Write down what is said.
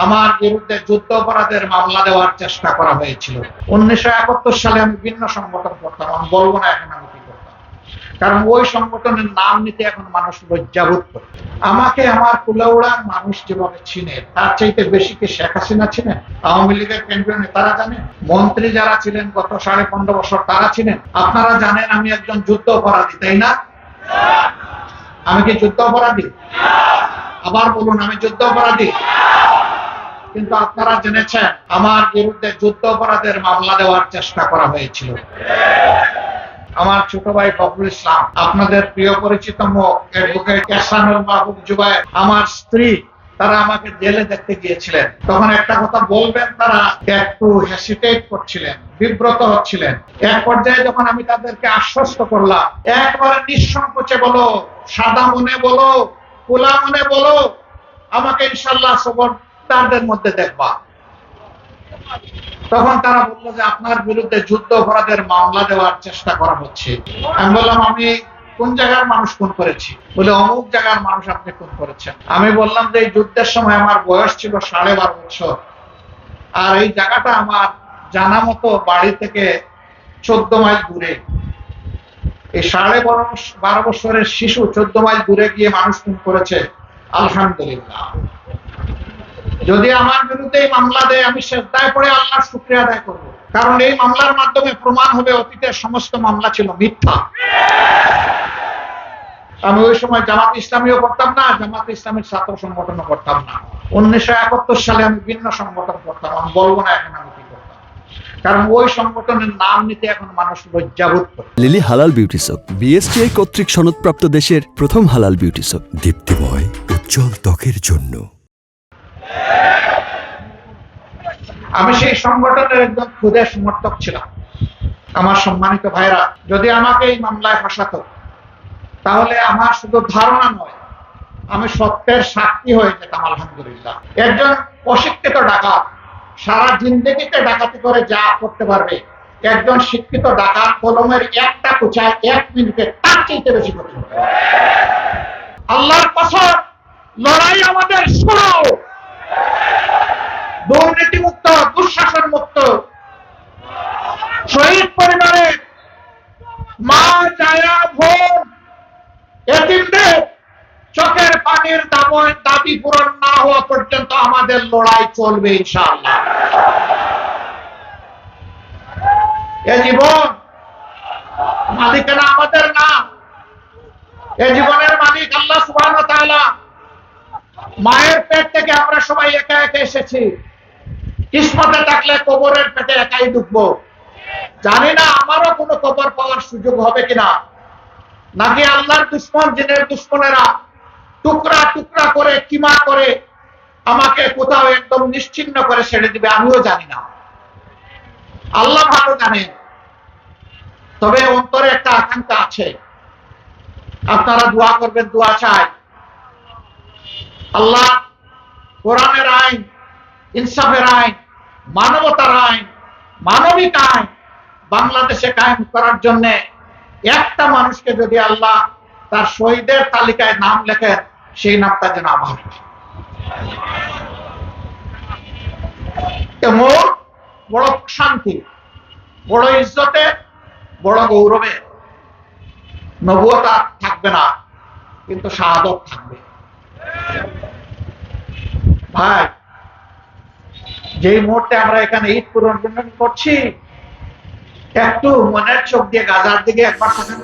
আমার বিরুদ্ধে যুদ্ধ অপরাধের মামলা দেওয়ার চেষ্টা করা হয়েছিল। 1971 সালে আমি ভিন্ন সংগঠন করতাম, আমি বলবো না এখন আমি কি করতাম, কারণ ওই সংগঠনের নাম নিতে এখন মানুষ লজ্জাবোধ করে। আমাকে আমার কুলাউড়ার মানুষ যেভাবে চিনে, তার চাইতে বেশি কি শেখ হাসিনা ছিলেন? আওয়ামী লীগের কেন্দ্রীয় নেতারা জানেন, মন্ত্রী যারা ছিলেন গত 15.5 বছর তারা ছিলেন। আপনারা জানেন আমি একজন যুদ্ধ অপরাধী, তাই না? আমি কি যুদ্ধ অপরাধী? আবার বলুন, আমি যুদ্ধ অপরাধী? কিন্তু আপনারা জেনেছেন আমার বিরুদ্ধে যুদ্ধ অপরাধের মামলা দেওয়ার চেষ্টা করা হয়েছিল। আমার ছোট ভাই ফখরুল ইসলাম, আপনাদের প্রিয় পরিচিত মুখ অ্যাডভোকেট এহসানুল মাহবুব জুবায়ের, আমার স্ত্রী, তারা আমাকে জেলে দেখতে গিয়েছিলেন। তখন একটা কথা বলবেন, তারা একটু হেসিটেট করছিলেন, বিব্রত হচ্ছিলেন। এক পর্যায়ে যখন আমি তাদেরকে আশ্বস্ত করলাম, একবারে নিঃসংকোচে বলো, সাদা মনে বলো, খোলা মনে বলো, আমাকে ইনশাআল্লাহ সবরদারদের মধ্যে দেখবা, তখন তারা বললো যে আপনার বিরুদ্ধে যুদ্ধ অপরাধের মামলা দেওয়ার চেষ্টা করা হচ্ছে। আমি বললাম, আমি কোন জায়গার মানুষ খুন করেছি? বলে অমুক জায়গার মানুষ আপনি খুন করেছেন। আমি বললাম যে এই যুদ্ধের সময় আমার বয়স ছিল 12.5 বছর, আর এই জায়গাটা আমার জানা মতো বাড়ি থেকে 14 মাইল দূরে। এই 12.5 বছরের শিশু 14 মাইল দূরে গিয়ে মানুষ খুন করেছে, আলহামদুলিল্লাহ। যদি আমার বিরুদ্ধে এই মামলা দেয়, আমি সেজদায় পড়ে আল্লাহর শুকরিয়া আদায় করব, কারণ এই মামলার মাধ্যমে প্রমাণ হবে অতীতের সমস্ত মামলা ছিল মিথ্যা। আমি ওই সময় জামাত ইসলামীও করতাম না, জামাত ইসলামের ছাত্র সংগঠনও করতাম না। 1971 সালে আমি ভিন্ন সংগঠন করতাম, আমি বলবো না এখন আমি কি করতাম, কারণ ওই সংগঠনের নাম নিতে এখন মানুষ লজ্জাবোধ করে। লিলি হালাল বিউটি সোপ, বিএসটিআই কর্তৃক সনদপ্রাপ্ত দেশের প্রথম হালাল বিউটি সোপ, দীপ্তিময় উজ্জ্বল ত্বকের জন্য। আমি সেই সংগঠনের একজন ক্ষুদে সমর্থক ছিলাম। আমার সম্মানিত ভাইরা, যদি আমাকে এই মামলায় ফাঁসাতো, তাহলে আমার শুধু ধারণা নয়, আমি সত্যের সাক্ষী হয়ে যেতাম, আলহামদুলিল্লাহ। একজন অশিক্ষিত ডাকাত সারা জিন্দেগিতে ডাকাতি করে যা করতে পারবে, একজন শিক্ষিত ডাকাত কলমের একটা কুচায় 1 মিনিটে তার চাইতে বেশি করতে পারবে। আল্লাহর কসম, লড়াই আমাদের শুরু। দুর্নীতি মুক্ত, দুঃশাসন মুক্ত, শহীদ পরিবারের মা জায়া বোন এতিমদের চোখের পানির দাবি পূরণ না হওয়া পর্যন্ত আমাদের লড়াই চলবে ইনশাআল্লাহ। এ জীবন মালিকানা আমাদের না, এ জীবনের মালিক আল্লাহ সুবহানাহু ওয়া তাআলা। মায়ের পেট থেকে আমরা সবাই একা একা এসেছি, কিসমতে থাকলে কবরের পেটে একাই ঢুকবো। জানি না আমারও কোনো কবর পাওয়ার সুযোগ হবে কিনা, নাকি আল্লাহর দুশ্মন জিনের দুশ্মনেরা টুকরা টুকরা করে কিমা করে আমাকে কোথাও একদম নিশ্চিহ্ন করে ছেড়ে দিবে, আমিও জানি না, আল্লাহ ভালো জানেন। তবে অন্তরে একটা আকাঙ্ক্ষা আছে, আপনারা দোয়া করবেন, দোয়া চাই আল্লাহ কোরআনের আইন, ইনসাফের আইন, মানবতার আইন, মানবিক আইন বাংলাদেশে কায়েম করার জন্য একটা মানুষকে যদি আল্লাহ তার শহীদের তালিকায় নাম লেখেন, সেই নামটা যেন আমার। এমন বড় শান্তি, বড় ইজ্জতে, বড় গৌরবে নবুয়ত থাকবে না, কিন্তু শাহাদত থাকবে। ভাই, যেই মুহূর্তে আমরা এখানে ঈদ পুনর্মিলন করছি, একটু মনের চোখ দিয়ে গাজার দিকে একবার তাকান।